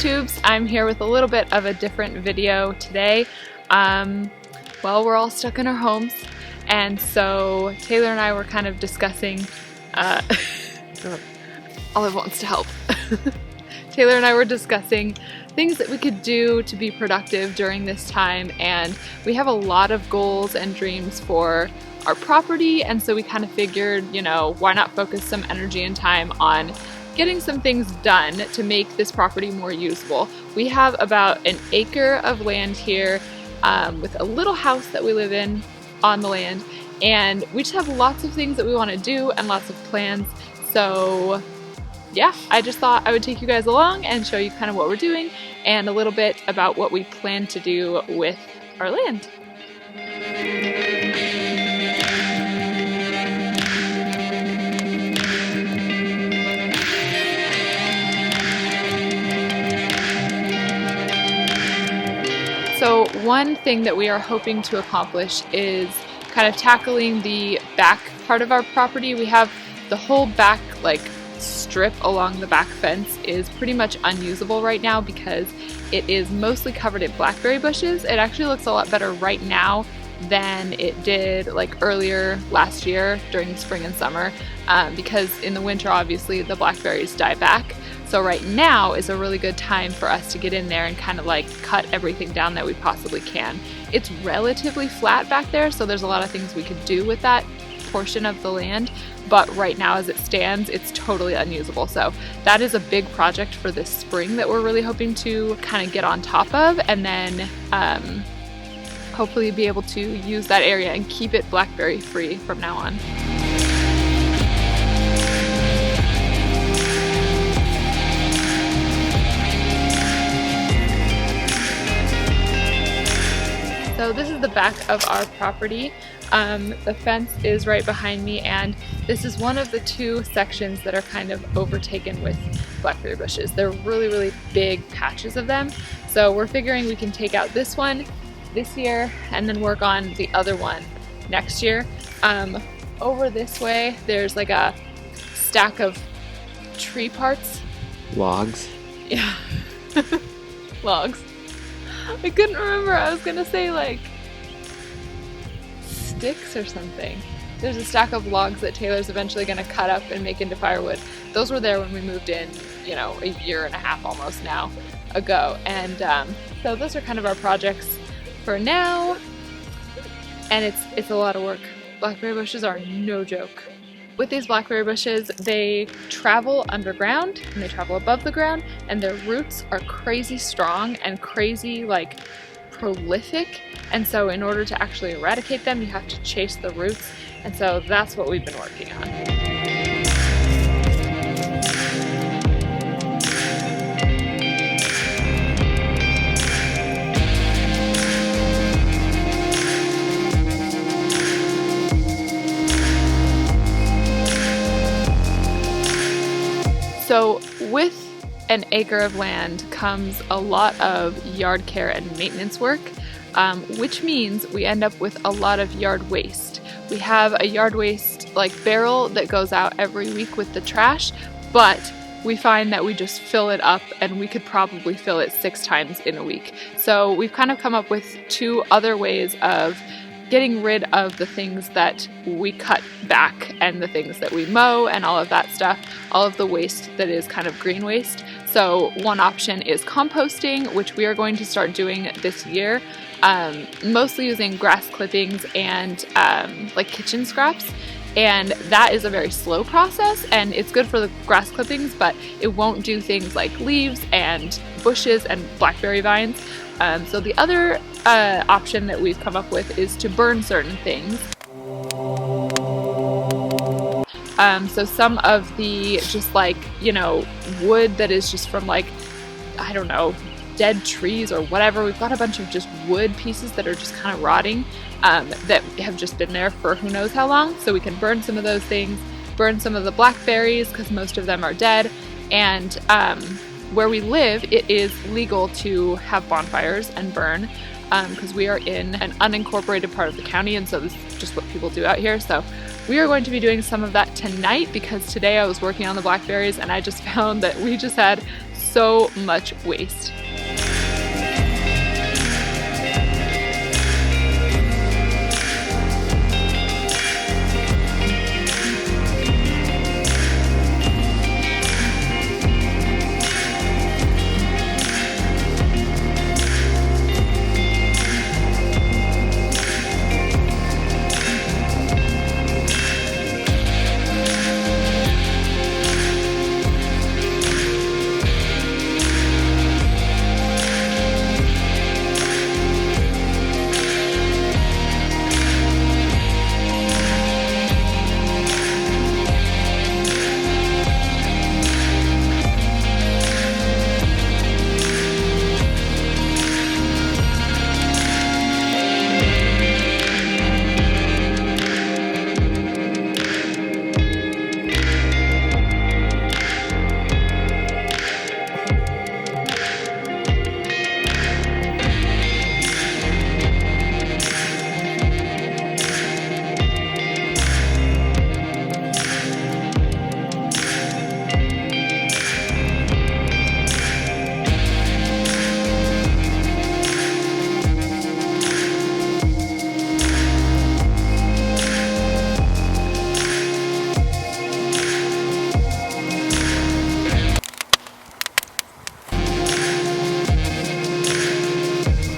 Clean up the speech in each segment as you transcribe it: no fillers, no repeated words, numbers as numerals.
YouTubes, I'm here with a little bit of a different video today. Well, we're all stuck in our homes, and so Taylor and I were kind of discussing, Olive wants to help. Taylor and I were discussing things that we could do to be productive during this time, and we have a lot of goals and dreams for our property, and so we kind of figured, you know, why not focus some energy and time on getting some things done to make this property more usable. We have about an acre of land here with a little house that we live in on the land, and we just have lots of things that we want to do and lots of plans. So yeah, I just thought I would take you guys along and show you kind of what we're doing and a little bit about what we plan to do with our land. So one thing that we are hoping to accomplish is kind of tackling the back part of our property. We have the whole back strip along the back fence is pretty much unusable right now because it is mostly covered in blackberry bushes. It actually looks a lot better right now than it did earlier last year during the spring and summer because in the winter obviously the blackberries die back. So right now is a really good time for us to get in there and kind of cut everything down that we possibly can. It's relatively flat back there, so there's a lot of things we could do with that portion of the land, but right now as it stands, it's totally unusable. So that is a big project for this spring that we're really hoping to kind of get on top of, and then hopefully be able to use that area and keep it blackberry free from now on. So this is the back of our property. The fence is right behind me, and this is one of the two sections that are kind of overtaken with blackberry bushes. They're really, really big patches of them. So we're figuring we can take out this one this year and then work on the other one next year. Over this way, there's a stack of tree parts. Logs? Yeah. Logs. I couldn't remember. I was gonna say sticks or something. There's a stack of logs that Taylor's eventually gonna cut up and make into firewood. Those were there when we moved in, a year and a half almost now ago. And so those are kind of our projects for now. And it's a lot of work. Blackberry bushes are no joke. With these blackberry bushes, they travel underground and they travel above the ground, and their roots are crazy strong and crazy prolific, and so in order to actually eradicate them you have to chase the roots, and so that's what we've been working on. So with an acre of land comes a lot of yard care and maintenance work, which means we end up with a lot of yard waste. We have a yard waste barrel that goes out every week with the trash, but we find that we just fill it up, and we could probably fill it 6 times in a week. So we've kind of come up with 2 other ways of getting rid of the things that we cut back and the things that we mow and all of that stuff, all of the waste that is kind of green waste. So one option is composting, which we are going to start doing this year, mostly using grass clippings and kitchen scraps. And that is a very slow process, and it's good for the grass clippings, but it won't do things like leaves and bushes and blackberry vines. So the other option that we've come up with is to burn certain things. So some of the wood that is just from I don't know, dead trees or whatever. We've got a bunch of just wood pieces that are just kind of rotting that have just been there for who knows how long. So we can burn some of those things, burn some of the blackberries because most of them are dead, and where we live, it is legal to have bonfires and burn because we are in an unincorporated part of the county, and so this is just what people do out here. So we are going to be doing some of that tonight because today I was working on the blackberries and I just found that we just had so much waste.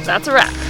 That's a wrap.